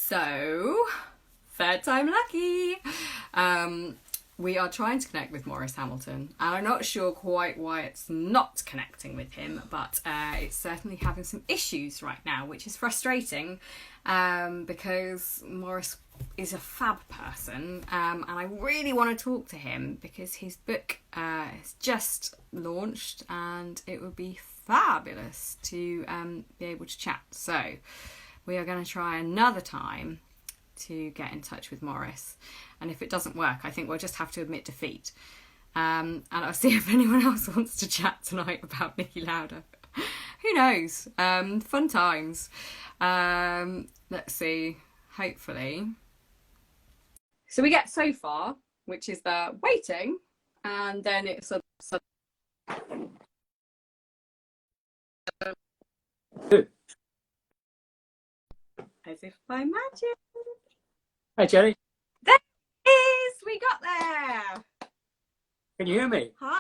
So, third time lucky. We are trying to connect with Maurice Hamilton, and I'm not sure quite why it's not connecting with him, but it's certainly having some issues right now, which is frustrating because Maurice is a fab person, and I really want to talk to him because his book has just launched, and it would be fabulous to be able to chat. So we are going to try another time to get in touch with Maurice, and if it doesn't work, I think we'll just have to admit defeat, and I'll see if anyone else wants to chat tonight about Niki Lauda. Who knows? Fun times. Let's see, hopefully. So we get so far, which is the waiting, and then it's a as if by magic. Hi, Jennie. There it is! We got there! Can you hear me? Hi.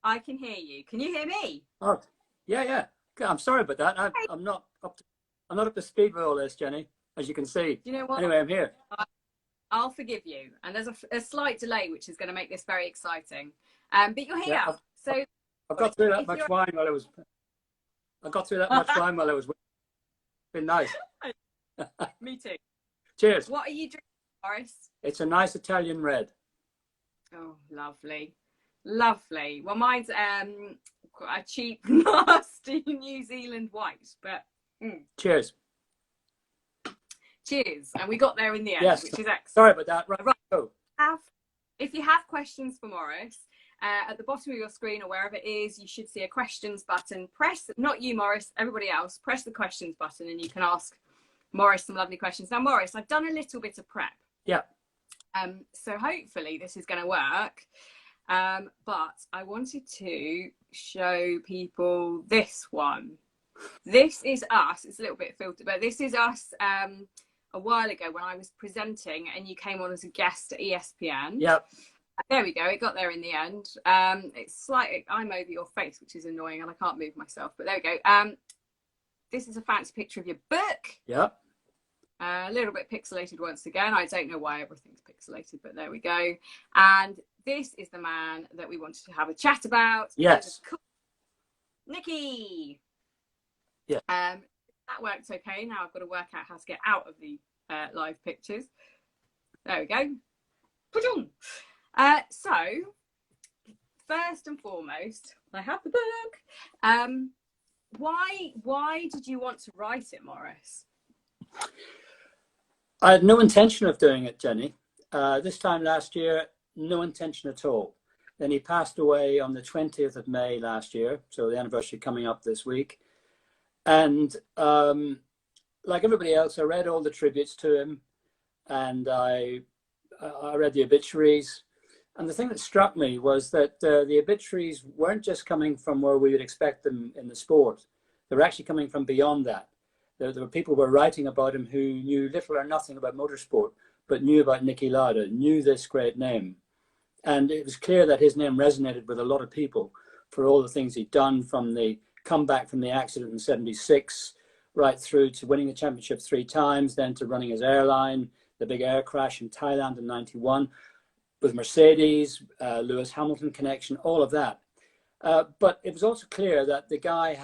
I can hear you. Can you hear me? Oh, yeah. I'm sorry about that. I'm not up to speed with all this, Jennie, as you can see. You know what? Anyway, I'm here. I'll forgive you. And there's a slight delay, which is going to make this very exciting. But you're here. Yeah, So I've got through that much wine while I was. I got through that much wine while I was. Been nice. Me too. Cheers. What are you drinking, Maurice? It's a nice Italian red. Oh, lovely. Lovely. Well, mine's a cheap, nasty New Zealand white, but Cheers. cheers. And we got there in the end, Yes. which is excellent. Sorry about that. Right. Go. If you have questions for Maurice, at the bottom of your screen or wherever it is, you should see a questions button. Press, not you, Maurice, everybody else, press the questions button and you can ask Maurice some lovely questions. Now, Maurice, I've done a little bit of prep. Yeah. So hopefully this is going to work. But I wanted to show people this one. This is us. It's a little bit filtered, but this is us a while ago when I was presenting and you came on as a guest at ESPN. Yep. There we go. It got there in the end. It's slightly, I'm over your face, which is annoying, and I can't move myself, but there we go. This is a fancy picture of your book. Yep. A little bit pixelated once again. I don't know why everything's pixelated, but there we go. And this is the man that we wanted to have a chat about. Yes. Niki. Yeah. That worked okay. Now I've got to work out how to get out of the live pictures. There we go. Put on. So, first and foremost, I have the book. Why did you want to write it, Maurice? I had no intention of doing it, Jennie. This time last year, no intention at all. Then he passed away on the 20th of May last year, so the anniversary coming up this week. And like everybody else, I read all the tributes to him, and I read the obituaries. And the thing that struck me was that the obituaries weren't just coming from where we would expect them in the sport. They were actually coming from beyond that. There were people who were writing about him who knew little or nothing about motorsport, but knew about Niki Lauda, knew this great name. And it was clear that his name resonated with a lot of people for all the things he'd done, from the comeback from the accident in '76, right through to winning the championship 3 times, then to running his airline, the big air crash in Thailand in '91, with Mercedes, Lewis Hamilton connection, all of that. But it was also clear that the guy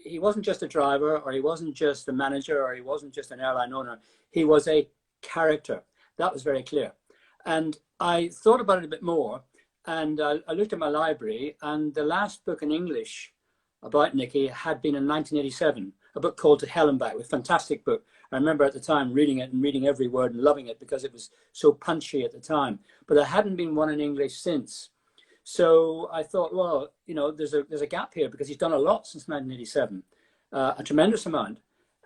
he wasn't just a driver, or he wasn't just a manager, or he wasn't just an airline owner. He was a character. That was very clear. And I thought about it a bit more, and I looked at my library, and the last book in English about Niki had been in 1987, a book called To Hell and Back, a fantastic book. I remember at the time reading it and reading every word and loving it because it was so punchy at the time. But there hadn't been one in English since. So I thought, well, you know, there's a gap here because he's done a lot since 1987, a tremendous amount.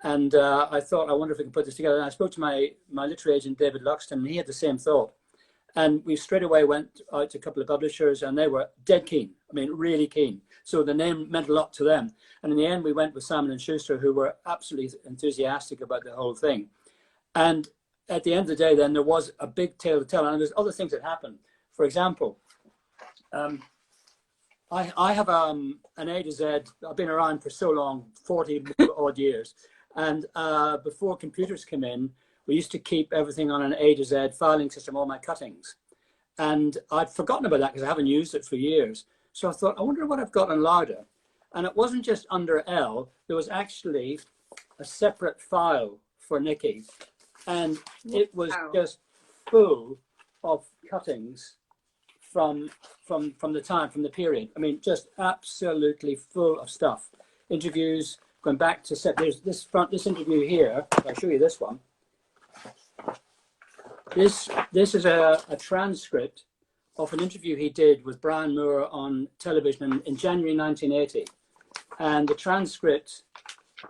And I thought, I wonder if we can put this together. And I spoke to my literary agent, David Luxton, and he had the same thought. And we straight away went out to a couple of publishers, and they were dead keen. I mean, really keen. So the name meant a lot to them. And in the end, we went with Simon & Schuster, who were absolutely enthusiastic about the whole thing. And at the end of the day, then there was a big tale to tell. And there's other things that happened. For example, I have an A to Z. I've been around for so long, 40 odd years. And before computers came in, we used to keep everything on an A to Z filing system, all my cuttings. And I'd forgotten about that because I haven't used it for years. So I thought, I wonder what I've got on Larder. And it wasn't just under L, there was actually a separate file for Nikki. And it was just full of cuttings from the period. I mean, just absolutely full of stuff. Interviews, going back to set, there's this interview here. I'll show you this one. This is a transcript of an interview he did with Brian Moore on television in January 1980. And the transcript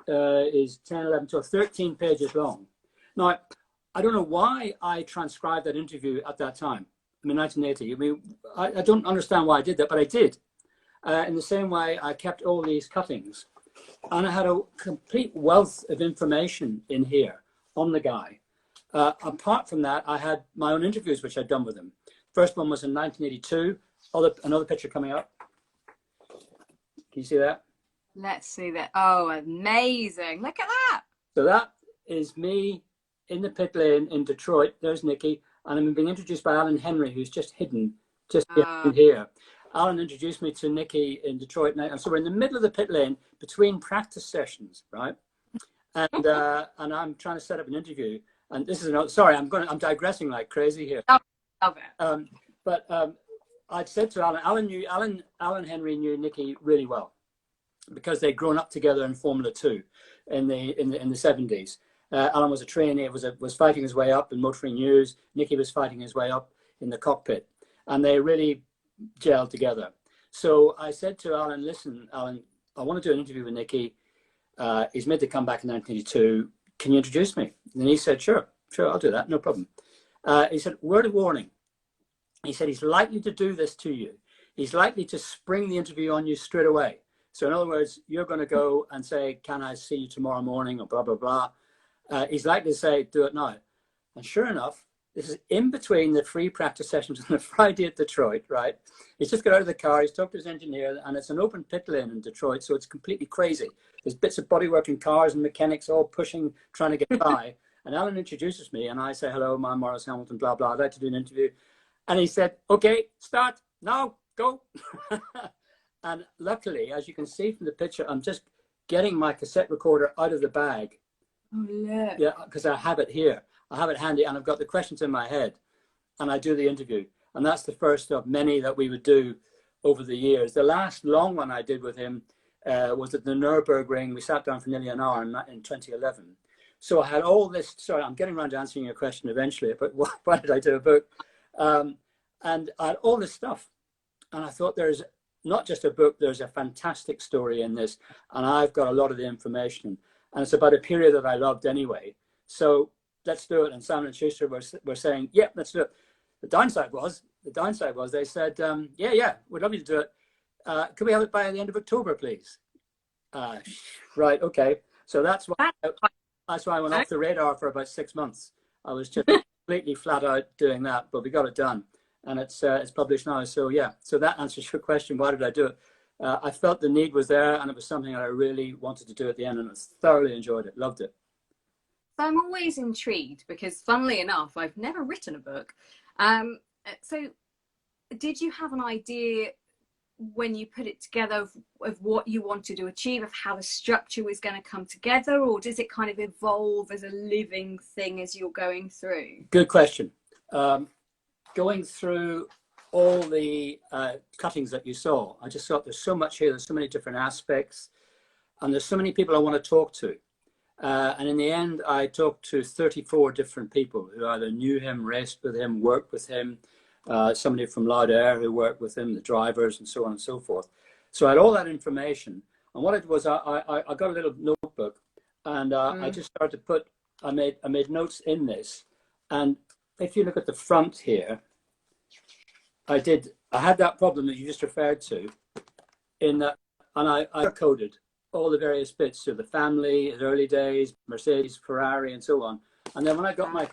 is 10, 11, 12, 13 pages long. Now, I don't know why I transcribed that interview at that time, in 1980. I mean, I don't understand why I did that, but I did. In the same way, I kept all these cuttings. And I had a complete wealth of information in here on the guy. Apart from that, I had my own interviews, which I'd done with him. First one was in 1982. Another picture coming up. Can you see that? Let's see that. Oh, amazing. Look at that. So that is me in the pit lane in Detroit. There's Nikki. And I'm being introduced by Alan Henry, who's just hidden just behind here. Alan introduced me to Nikki in Detroit. And so we're in the middle of the pit lane between practice sessions, right? And I'm trying to set up an interview. And this is another, sorry, I'm digressing like crazy here. Oh, love it. But I'd said to Alan Henry knew Nikki really well because they'd grown up together in Formula 2 in the 70s. Alan was a trainee, was fighting his way up in motoring news. Nikki was fighting his way up in the cockpit, and they really gelled together. So I said to Alan, listen, Alan, I want to do an interview with Nikki. He's made to come back in 1982. Can you introduce me? And he said, sure, I'll do that, no problem. He said, word of warning. He said, he's likely to do this to you. He's likely to spring the interview on you straight away. So in other words, you're going to go and say, can I see you tomorrow morning or blah, blah, blah. He's likely to say, do it now. And sure enough, this is in between the free practice sessions on a Friday at Detroit, right? He's just got out of the car, he's talked to his engineer, and it's an open pit lane in Detroit, so it's completely crazy. There's bits of bodywork and cars and mechanics all pushing, trying to get by. And Alan introduces me, and I say, hello, I'm Maurice Hamilton, blah, blah. I'd like to do an interview. And he said, okay, start, now, go. And luckily, as you can see from the picture, I'm just getting my cassette recorder out of the bag. Oh, look. Yeah, because I have it here. I have it handy, and I've got the questions in my head. And I do the interview. And that's the first of many that we would do over the years. The last long one I did with him was at the Nürburgring. We sat down for nearly an hour in 2011. So I had all this, sorry, I'm getting around to answering your question eventually, but why did I do a book? And I had all this stuff. And I thought there's not just a book, there's a fantastic story in this. And I've got a lot of the information. And it's about a period that I loved anyway. So let's do it. And Simon and Schuster were saying, yeah, let's do it. The downside was they said, yeah, we'd love you to do it. Could we have it by the end of October, please? Right, okay. So that's why I went off the radar for about 6 months. I was just completely flat out doing that, but we got it done. And it's published now. So yeah, so that answers your question. Why did I do it? I felt the need was there, and it was something that I really wanted to do at the end, and I thoroughly enjoyed it, loved it. So I'm always intrigued because, funnily enough, I've never written a book. So did you have an idea when you put it together of what you wanted to achieve, of how the structure was going to come together, or does it kind of evolve as a living thing as you're going through? Good question. Going through all the cuttings that you saw, I just thought there's so much here, there's so many different aspects, and there's so many people I want to talk to. And in the end, I talked to 34 different people who either knew him, raced with him, worked with him, somebody from Laudair who worked with him, the drivers, and so on and so forth. So I had all that information. And what it was, I got a little notebook, and I just started to I made notes in this. And if you look at the front here, I had that problem that you just referred to, in that, and I coded all the various bits, so the family, his early days, Mercedes, Ferrari, and so on. And then when I got my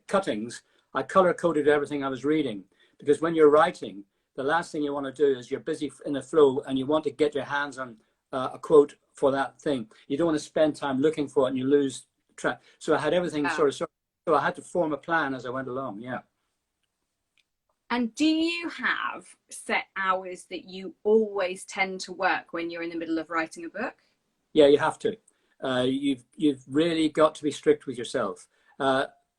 cuttings, I color coded everything I was reading, because when you're writing, the last thing you want to do is you're busy in the flow and you want to get your hands on a quote for that thing. You don't want to spend time looking for it and you lose track. So I had everything sort of So I had to form a plan as I went along. Yeah. And do you have set hours that you always tend to work when you're in the middle of writing a book? Yeah, you have to. You've really got to be strict with yourself.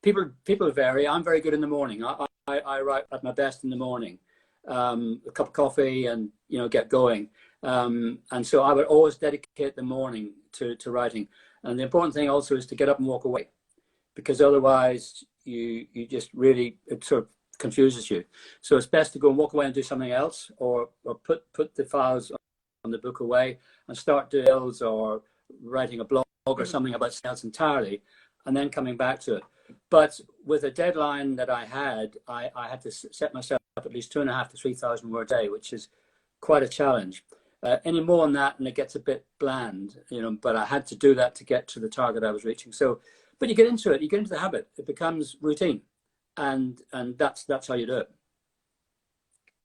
People vary. I'm very good in the morning. I write at my best in the morning. A cup of coffee and get going. And so I would always dedicate the morning to writing. And the important thing also is to get up and walk away, because otherwise you just really, it sort of confuses you. So it's best to go and walk away and do something else, or put the files on the book away and start doing else, or writing a blog or something about something else entirely, and then coming back to it. But with a deadline that I had to set myself up at least 2,500 to 3,000 words a day, which is quite a challenge. Any more than that and it gets a bit bland, but I had to do that to get to the target I was reaching. So, but you get into it, you get into the habit, it becomes routine, and that's how you do it.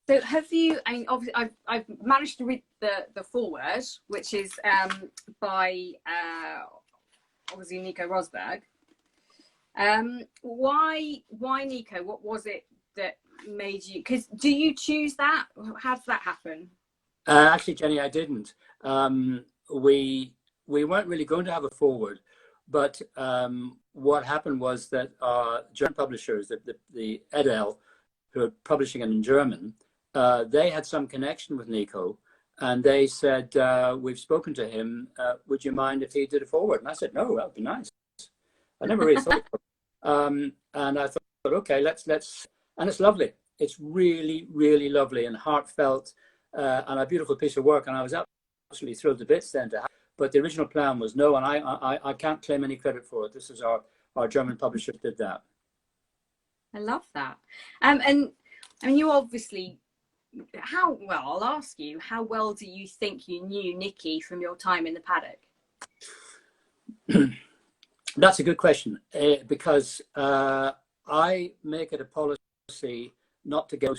So have you, I mean, obviously I've managed to read the foreword, which is by obviously Nico Rosberg. Why Nico? What was it that made you, because do you choose that? How does that happen? Actually, Jenny, I didn't. We weren't really going to have a foreword, but what happened was that German publishers, the Edel, who are publishing it in German, they had some connection with Nico, and they said, we've spoken to him, would you mind if he did a foreword? And I said, no, that would be nice. I never really thought of it. And I thought, okay, let's, and it's lovely. It's really, really lovely and heartfelt, and a beautiful piece of work. And I was absolutely thrilled to bits then to have, but the original plan was no, and I can't claim any credit for it. This is our German publisher did that. I love that. And I mean, you obviously, I'll ask you, how well do you think you knew Nicky from your time in the paddock? That's a good question, because I make it a policy not to go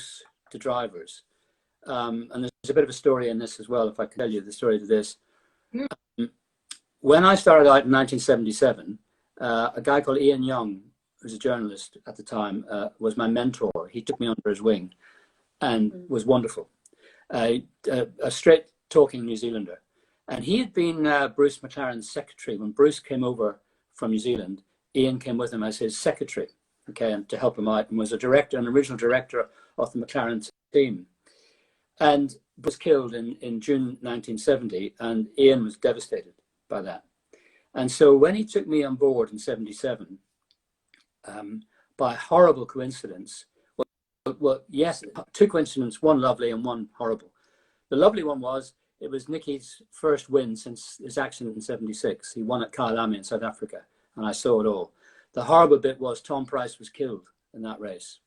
to drivers. And there's a bit of a story in this as well, if I can tell you the story to this. When I started out in 1977, a guy called Ian Young, who was a journalist at the time, was my mentor. He took me under his wing and was wonderful. A straight-talking New Zealander. And he had been Bruce McLaren's secretary. When Bruce came over from New Zealand, Ian came with him as his secretary, okay, and to help him out, and was a director, an original director of the McLaren team. And was killed in June 1970, and Ian was devastated by that. And so when he took me on board in 77, by horrible coincidence, well, yes, two coincidences, one lovely and one horrible. The lovely one was, it was Nicky's first win since his accident in 76. He won at Kyalami in South Africa, and I saw it all. The horrible bit was Tom Price was killed in that race.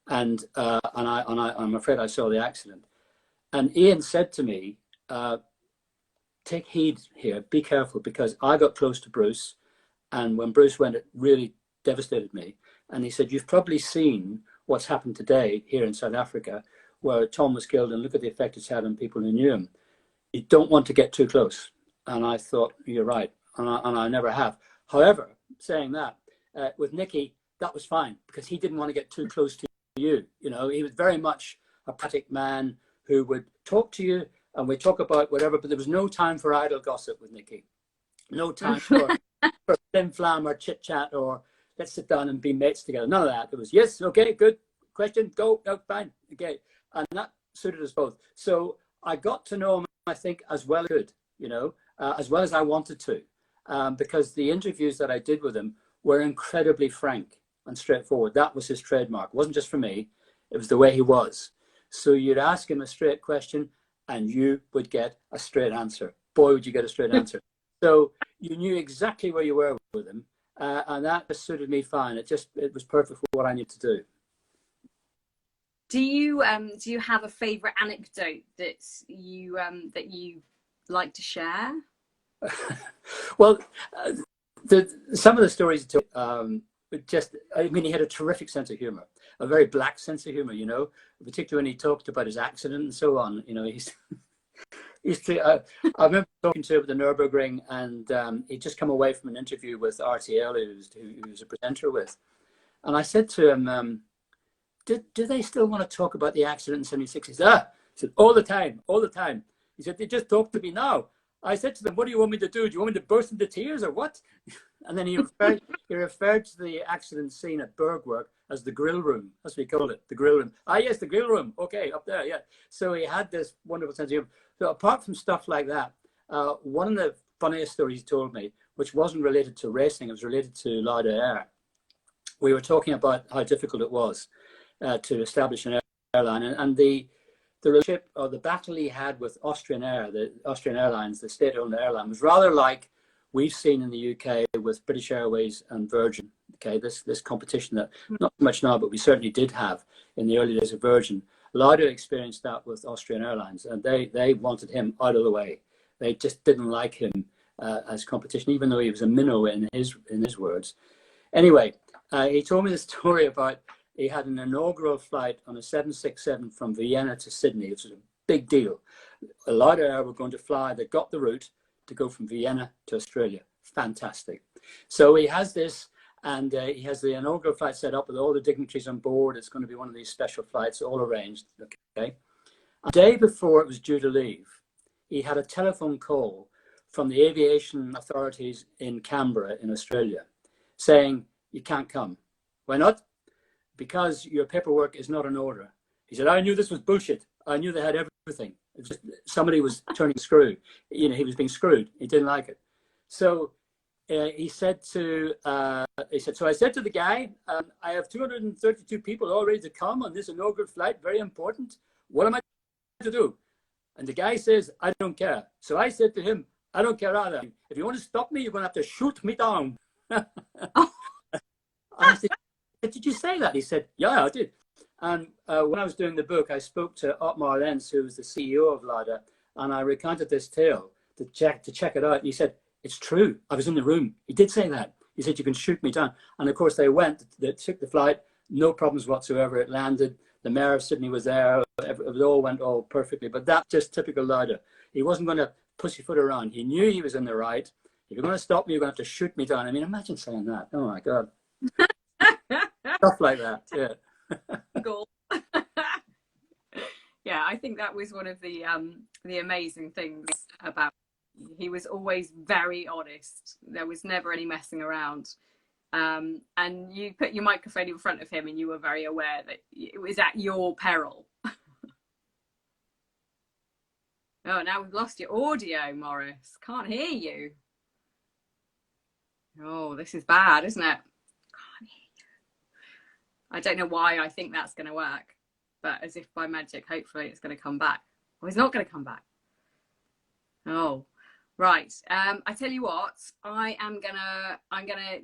And I'm afraid I saw the accident. And Ian said to me, take heed here, be careful, because I got close to Bruce, and when Bruce went, it really devastated me. And he said, you've probably seen what's happened today here in South Africa, where Tom was killed, and look at the effect it's had on people who knew him. You don't want to get too close. And I thought, you're right, and I never have. However, saying that, with Nicky, that was fine, because he didn't want to get too close to you. He was very much a pragmatic man who would talk to you, and we'd talk about whatever, but there was no time for idle gossip with Nicky. No time for flim flam or chit chat or let's sit down and be mates together. None of that. It was, yes, okay, good, question, go, no, fine, okay. And that suited us both. So I got to know him, I think, as well as I could, as well as I wanted to, because the interviews that I did with him were incredibly frank and straightforward. That was his trademark. It wasn't just for me. It was the way he was. So you'd ask him a straight question and you would get a straight answer. Boy, would you get a straight answer. So you knew exactly where you were with him. And that just suited me fine. It was perfect for what I needed to do. Do you have a favourite anecdote that you like to share? Well, some of the stories he told, he had a terrific sense of humour, a very black sense of humour, particularly when he talked about his accident and so on. Used to, I remember talking to him at the Nürburgring, and he'd just come away from an interview with RTL, who was a presenter with. And I said to him, do they still want to talk about the accident in 76? He said, all the time, all the time. He said, they just talk to me now. I said to them, what do you want me to do? Do you want me to burst into tears or what? And then he referred to the accident scene at Bergwerk as the grill room. That's what he called it, the grill room. Ah, yes, the grill room. Okay, up there, yeah. So he had this wonderful sense of humor. So apart from stuff like that, one of the funniest stories he told me, which wasn't related to racing, it was related to Lauda Air. We were talking about how difficult it was to establish an airline, and the relationship or the battle he had with Austrian Air, the Austrian Airlines, the state-owned airline, was rather like we've seen in the UK with British Airways and Virgin. Okay, this competition that not so much now, but we certainly did have in the early days of Virgin. Lauda experienced that with Austrian Airlines, and they wanted him out of the way. They just didn't like him as competition, even though he was a minnow in his words. Anyway, he told me the story about he had an inaugural flight on a 767 from Vienna to Sydney. It was a big deal. Lauda Air were going to fly. They got the route to go from Vienna to Australia. Fantastic. So he has this, and he has the inaugural flight set up with all the dignitaries on board. It's going to be one of these special flights, all arranged. Okay. A day before it was due to leave, he had a telephone call from the aviation authorities in Canberra in Australia saying, you can't come. Why not? Because your paperwork is not in order. He said, I knew this was bullshit. I knew they had everything. It's just, somebody was turning screw. You know, he was being screwed. He didn't like it. So he said, so I said to the guy, I have 232 people all ready to come on this inaugural flight. Very important. What am I to do? And the guy says, I don't care. So I said to him, I don't care either. If you want to stop me, you're going to have to shoot me down. I said, did you say that? He said, yeah, I did. And when I was doing the book, I spoke to Otmar Lenz, who was the CEO of Lauda, and I recounted this tale to check it out. And he said, it's true. I was in the room. He did say that. He said, you can shoot me down. And of course, they took the flight, no problems whatsoever. It landed. The mayor of Sydney was there. It all went all perfectly. But that's just typical Lauda. He wasn't going to pussyfoot around. He knew he was in the right. If you're going to stop me, you're going to have to shoot me down. I mean, imagine saying that. Oh, my God. Stuff like that, yeah. Cool. Yeah, I think that was one of the amazing things about him. He was always very honest. There was never any messing around. And you put your microphone in front of him and you were very aware that it was at your peril. Oh, now we've lost your audio, Maurice. Can't hear you. Oh, this is bad, isn't it? I don't know why I think that's going to work, but as if by magic, hopefully it's going to come back. Well, it's not going to come back. Oh, right. I tell you what, I'm gonna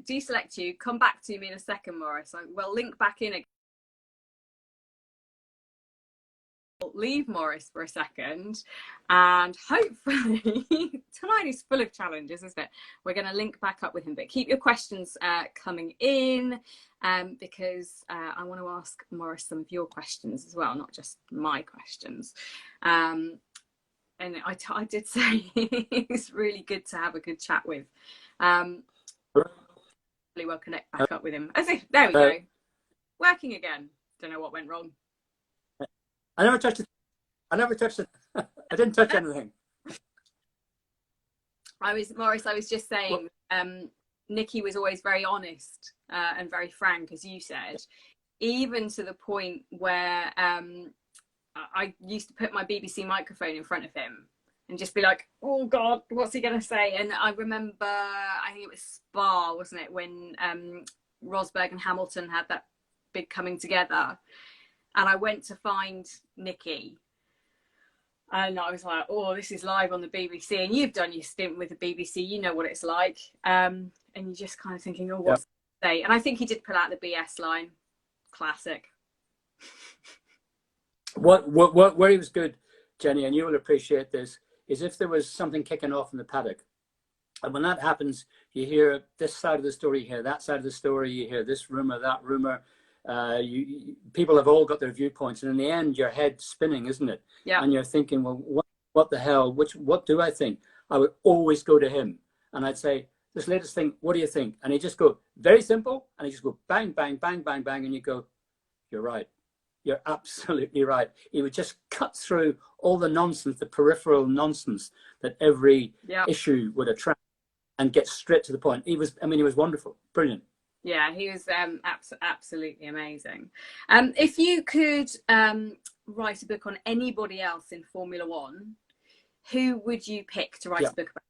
deselect you. Come back to me in a second, Maurice. We'll link back in again. Leave Maurice for a second, and hopefully tonight is full of challenges, isn't it? We're going to link back up with him, but keep your questions coming in, because I want to ask Maurice some of your questions as well, not just my questions. And I did say he's really good to have a good chat with. Really well connect back up with him. There we go, working again. Don't know what went wrong. I never touched it. I didn't touch anything. Maurice, I was just saying, Nikki was always very honest and very frank, as you said, even to the point where I used to put my BBC microphone in front of him and just be like, oh God, what's he going to say? And I remember, I think it was Spa, wasn't it, when Rosberg and Hamilton had that big coming together. And I went to find Nikki, and I was like, oh, this is live on the BBC. And you've done your stint with the BBC. You know what it's like. And you're just kind of thinking, oh, what's he say? And I think he did pull out the BS line. Classic. Where he was good, Jenny, and you will appreciate this, is if there was something kicking off in the paddock. And when that happens, you hear this side of the story, you hear that side of the story, you hear this rumor, that rumor. People have all got their viewpoints, and in the end, your head's spinning, isn't it? Yeah. And you're thinking, well, what the hell, what do I think? I would always go to him and I'd say, this latest thing, what do you think? And he'd just go, very simple. And he'd just go bang, bang, bang, bang, bang. And you go, you're right. You're absolutely right. He would just cut through all the nonsense, the peripheral nonsense that every issue would attract and get straight to the point. He was wonderful. Brilliant. Yeah, he was absolutely amazing. If you could write a book on anybody else in Formula One, who would you pick to write a book about?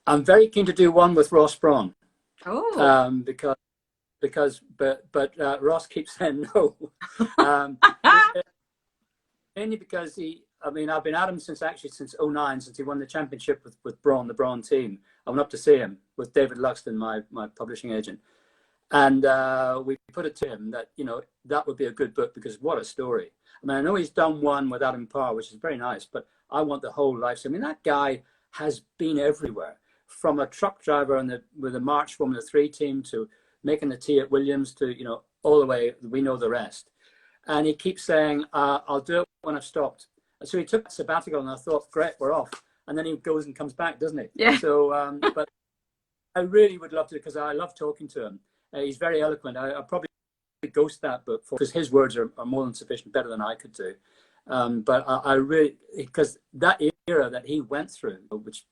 I'm very keen to do one with Ross Brawn. Oh. But Ross keeps saying no. Mainly because I've been at him since '09, since he won the championship with Brawn, the Brawn team. I went up to see him with David Luxton, my publishing agent. And we put it to him that, that would be a good book, because what a story. I know he's done one with Adam Parr, which is very nice, but I want the whole life. So, that guy has been everywhere, from a truck driver with the March Formula 3 team to making the tea at Williams to, all the way, we know the rest. And he keeps saying, I'll do it when I've stopped. So he took a sabbatical and I thought, great, we're off. And then he goes and comes back, doesn't he? Yeah. So, but I really would love to, because I love talking to him. He's very eloquent. I'll probably ghost that book because his words are more than sufficient, better than I could do. But I really, because that era that he went through, which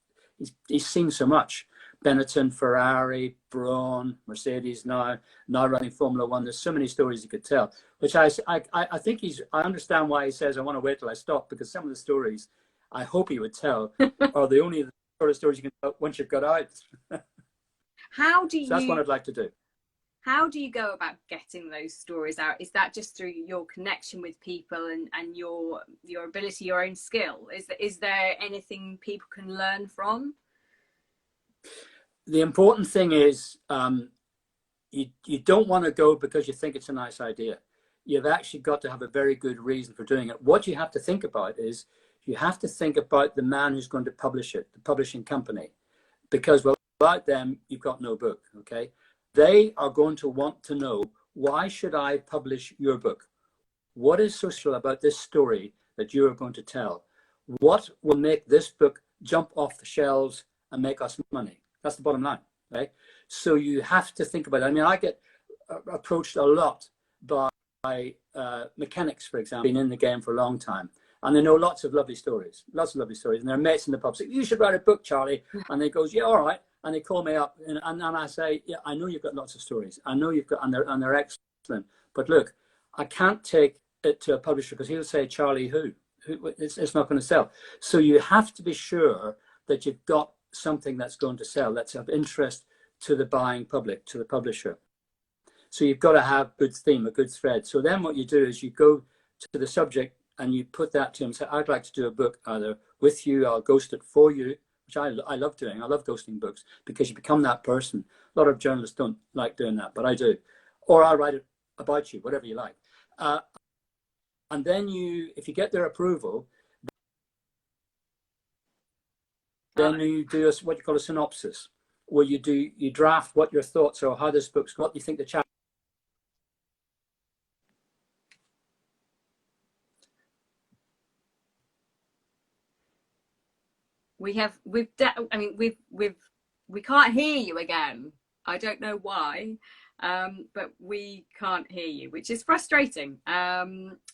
he's seen so much, Benetton, Ferrari, Brawn, Mercedes now running Formula One. There's so many stories he could tell, which I think I understand why he says, I want to wait till I stop, because some of the stories I hope he would tell are the only sort of stories you can tell once you've got out. So that's what I'd like to do. How do you go about getting those stories out? Is that just through your connection with people and your ability, your own skill? Is there anything people can learn from? The important thing is you don't want to go because you think it's a nice idea. You've actually got to have a very good reason for doing it. What you have to think about is you have to think about the man who's going to publish it, the publishing company, because without them, you've got no book, okay? They are going to want to know, why should I publish your book? What is so special about this story that you are going to tell? What will make this book jump off the shelves and make us money? That's the bottom line, right? So you have to think about it. I get approached a lot by mechanics, for example, been in the game for a long time. And they know lots of lovely stories. And their mates in the pub say, you should write a book, Charlie. And they goes, yeah, all right. And they call me up and I say, yeah, I know you've got lots of stories. I know you've got, and they're excellent. But look, I can't take it to a publisher because he'll say, Charlie, who? It's not going to sell. So you have to be sure that you've got something that's going to sell, that's of interest to the buying public, to the publisher. So you've got to have good theme, a good thread. So then what you do is you go to the subject and you put that to him, say, I'd like to do a book either with you, I'll ghost it for you, which I love doing. I love ghosting books because you become that person. A lot of journalists don't like doing that, but I do. Or I'll write it about you, whatever you like. And then if you get their approval, then you do what you call a synopsis, where you draft what your thoughts are, how this book's, what you think the chapter. We can't hear you again. I don't know why, but we can't hear you, which is frustrating. I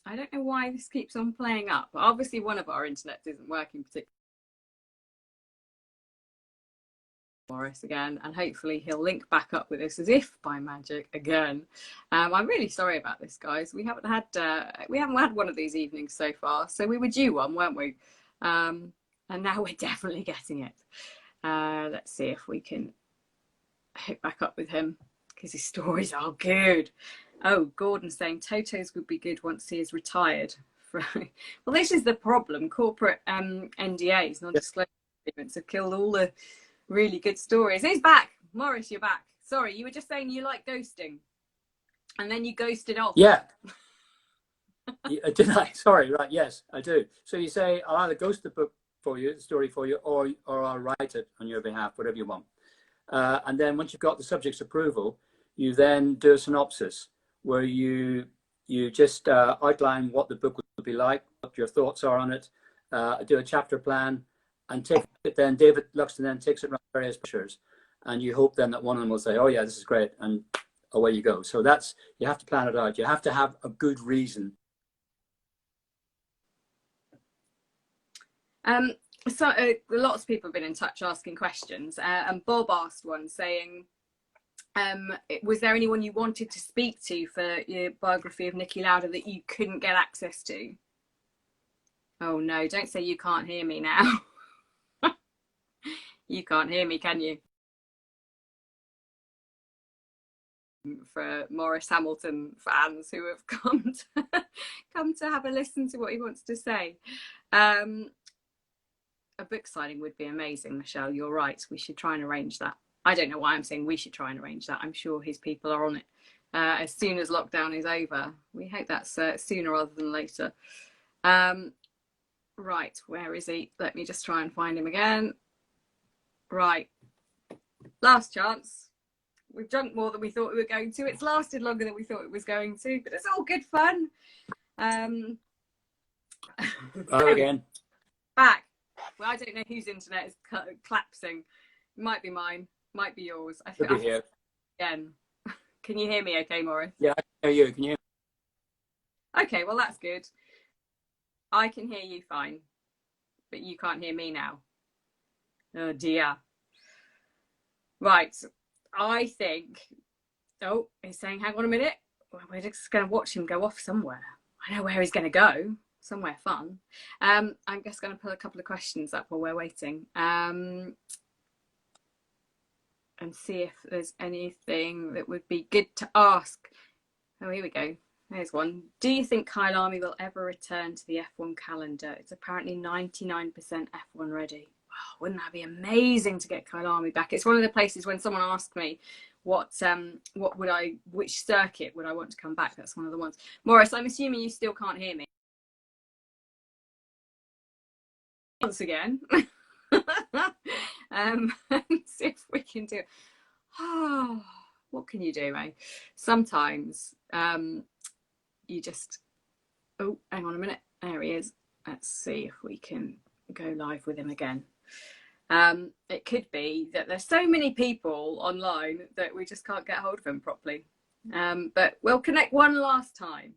don't know why this keeps on playing up. Obviously, one of our internets isn't working particularly. Maurice again, and hopefully he'll link back up with us as if by magic again. I'm really sorry about this, guys. We haven't had one of these evenings so far, so we were due one, weren't we? And now we're definitely getting it. Let's see if we can hook back up with him, because his stories are good. Oh, Gordon's saying Toto's would be good once he is retired. Well, this is the problem. Corporate NDAs, non-disclosure agreements, have killed all the really good stories. He's back. Maurice, you're back. Sorry, you were just saying you like ghosting, and then you ghosted off. Yeah. Did I? Sorry, right, yes, I do. So you say, I'll either ghost the book for you, the story for you, or I'll write it on your behalf, whatever you want. And then once you've got the subject's approval, you then do a synopsis where you just outline what the book would be like, your thoughts are on it, do a chapter plan, and take it then. David Luxton then takes it around various pictures, and you hope then that one of them will say, oh yeah, this is great, and away you go. So that's, you have to plan it out. You have to have a good reason. So lots of people have been in touch asking questions, and Bob asked one saying, was there anyone you wanted to speak to for your biography of Niki Lauda that you couldn't get access to? Oh no, don't say you can't hear me now. You can't hear me, can you? For Maurice Hamilton fans who have come to have a listen to what he wants to say. A book signing would be amazing, Michelle. You're right. We should try and arrange that. I don't know why I'm saying we should try and arrange that. I'm sure his people are on it as soon as lockdown is over. We hope that's sooner rather than later. Right, where is he? Let me just try and find him again. Right, last chance. We've drunk more than we thought we were going to. It's lasted longer than we thought it was going to, but it's all good fun. Again. Back. Well, I don't know whose internet is collapsing. It might be mine, might be yours. I think here. Again. Can you hear me okay, Maurice? Yeah, I can hear you. Can you hear me? Okay, well, that's good. I can hear you fine, but you can't hear me now. Oh, dear. Right. I think, oh, he's saying, hang on a minute. We're just going to watch him go off somewhere. I know where he's going to go. Somewhere fun. I'm just going to put a couple of questions up while we're waiting. And see if there's anything that would be good to ask. Oh, here we go. There's one. Do you think Kyle Army will ever return to the F1 calendar? It's apparently 99% F1 ready. Wow, wouldn't that be amazing to get Kyle Army back? It's one of the places when someone asked me which circuit would I want to come back, that's one of the ones. Maurice, I'm assuming you still can't hear me. Once again. See if we can do it. Oh, what can you do, eh? Sometimes you just, oh, hang on a minute, there he is. Let's see if we can go live with him again. It could be that there's so many people online that we just can't get hold of him properly, but we'll connect one last time.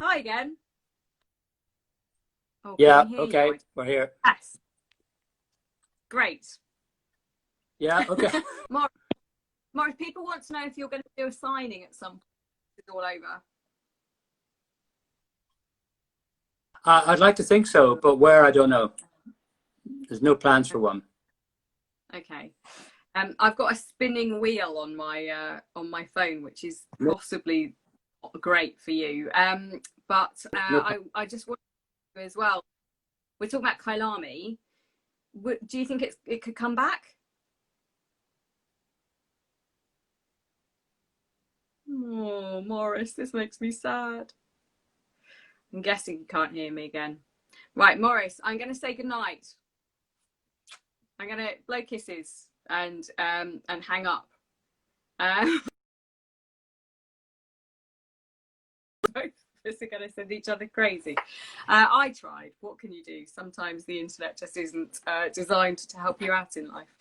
Hi again. Oh, yeah, okay, we're here. Yes. Great. Yeah, okay. Maurice, people want to know if you're going to do a signing at some point. It's all over. I'd like to think so, but where, I don't know. There's no plans for one. Okay. I've got a spinning wheel on my phone, which is possibly not great for you. But I just want to as well. We're talking about Kyle Army. Do you think it could come back? Oh, Maurice, this makes me sad. I'm guessing you can't hear me again. Right, Maurice, I'm going to say goodnight. I'm going to blow kisses and hang up. Both of us are going to send each other crazy. I tried. What can you do? Sometimes the internet just isn't designed to help you out in life.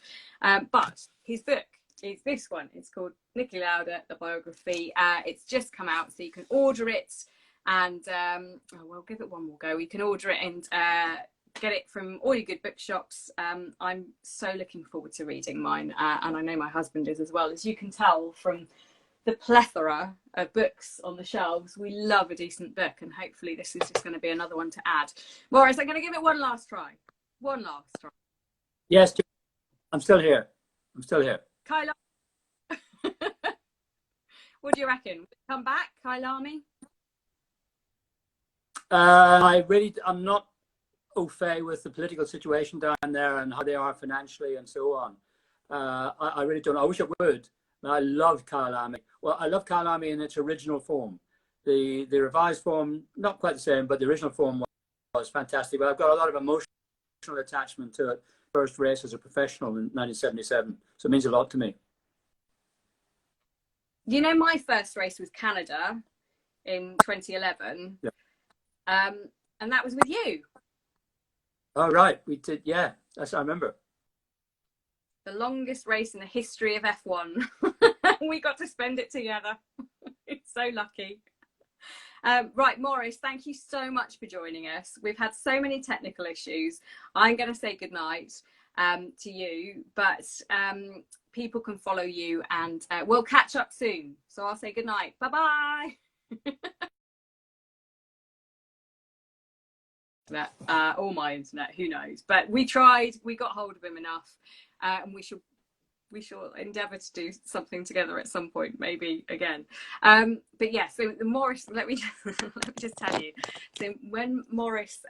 But his book is this one. It's called Niki Lauda, the biography. It's just come out, so you can order it. And we'll give it one more go. You can order it and get it from all your good bookshops. I'm so looking forward to reading mine, and I know my husband is as well. As you can tell from the plethora of books on the shelves, we love a decent book, and hopefully this is just going to be another one to add. Maurice, I'm going to give it one last try. One last try. Yes, I'm still here. I'm still here. Kyle, what do you reckon? Come back, Kyle Army? I'm not au fait with the political situation down there and how they are financially and so on. I really don't know. I wish I would. I love Kyle Army. Well, I love Kyle Army in its original form. The revised form, not quite the same, but the original form was fantastic. But I've got a lot of emotional attachment to it. First race as a professional in 1977, so it means a lot to me. You know, my first race was Canada in 2011. Yeah. And that was with you. Oh, right. We did. Yeah, that's I remember. The longest race in the history of F1. We got to spend it together. It's so lucky. Right, Maurice, thank you so much for joining us. We've had so many technical issues. I'm going to say goodnight to you, but people can follow you, and we'll catch up soon. So I'll say goodnight. Bye-bye. Or my internet, who knows? But we tried, we got hold of him enough, and we shall endeavour to do something together at some point, maybe again. But yeah, so the Maurice, let me just tell you. So when Maurice,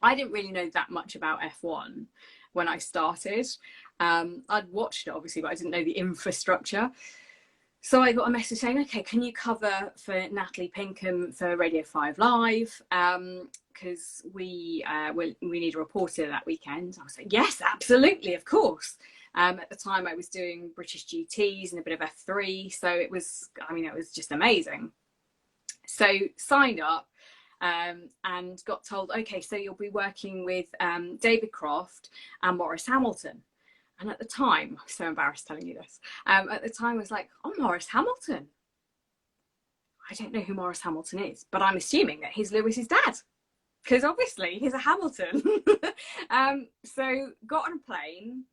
I didn't really know that much about F1 when I started. I'd watched it obviously, but I didn't know the infrastructure. So I got a message saying, okay, can you cover for Natalie Pinkham for Radio 5 Live? Because we need a reporter that weekend. I was like, yes, absolutely, of course. At the time I was doing British GTs and a bit of F3. So it was just amazing. So signed up and got told, okay, so you'll be working with David Croft and Maurice Hamilton. And at the time, I'm so embarrassed telling you this, at the time I was like, oh, Maurice Hamilton. I don't know who Maurice Hamilton is, but I'm assuming that he's Lewis's dad, because obviously he's a Hamilton. So got on a plane,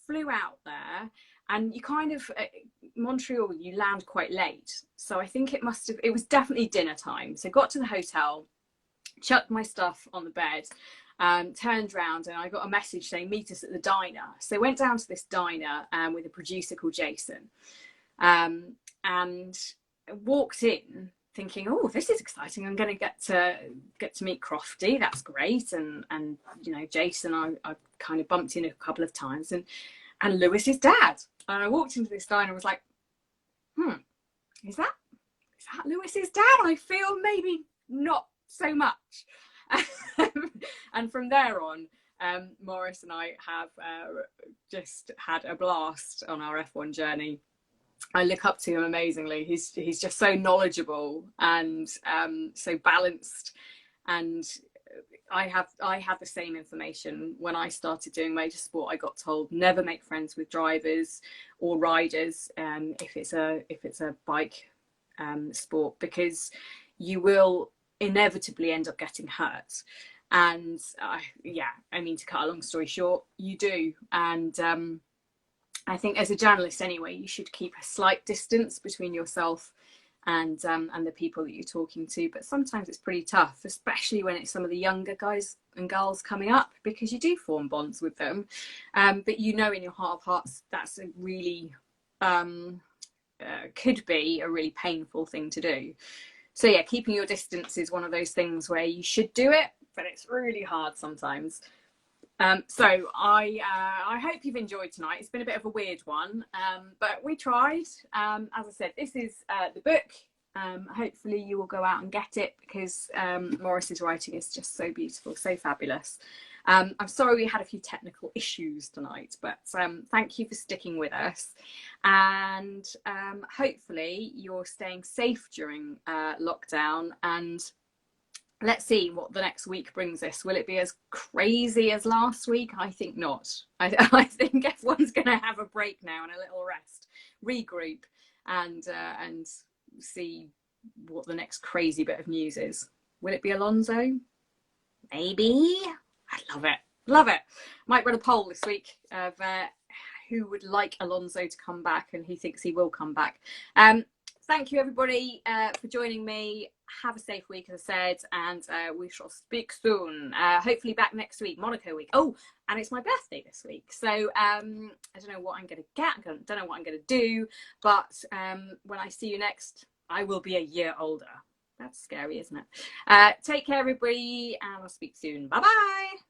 flew out there, and you kind of, Montreal, you land quite late. So I think it was definitely dinner time. So got to the hotel, chucked my stuff on the bed, turned around, and I got a message saying meet us at the diner. So went down to this diner with a producer called Jason, and walked in thinking, oh, this is exciting. I'm going to get to meet Crofty. That's great. And you know, Jason, I kind of bumped in a couple of times, and Lewis's dad. And I walked into this diner and was like, is that Lewis's dad? I feel maybe not so much. And from there on, Maurice and I have just had a blast on our F1 journey. I look up to him amazingly. He's just so knowledgeable and so balanced. And I had the same information when I started doing motorsport. I got told never make friends with drivers or riders if it's a bike sport, because you will inevitably end up getting hurt. And to cut a long story short, you do. And I think as a journalist anyway, you should keep a slight distance between yourself and the people that you're talking to. But sometimes it's pretty tough, especially when it's some of the younger guys and girls coming up, because you do form bonds with them. But you know in your heart of hearts, that's a really could be a really painful thing to do. So yeah, keeping your distance is one of those things where you should do it, but it's really hard sometimes. So I hope you've enjoyed tonight. It's been a bit of a weird one, but we tried. As I said, this is the book. Hopefully you will go out and get it, because Maurice's writing is just so beautiful, so fabulous. I'm sorry we had a few technical issues tonight, but thank you for sticking with us. And hopefully you're staying safe during lockdown, and let's see what the next week brings us. Will it be as crazy as last week? I think not. I think everyone's going to have a break now and a little rest, regroup, and see what the next crazy bit of news is. Will it be Alonso? Maybe. I love it. Love it. Might run a poll this week of who would like Alonso to come back and who thinks he will come back. Thank you, everybody, for joining me. Have a safe week, as I said, and we shall speak soon. Hopefully back next week, Monaco week. Oh, and it's my birthday this week. So I don't know what I'm going to get. I don't know what I'm going to do. But when I see you next, I will be a year older. That's scary, isn't it? Take care, everybody, and I'll speak soon. Bye-bye.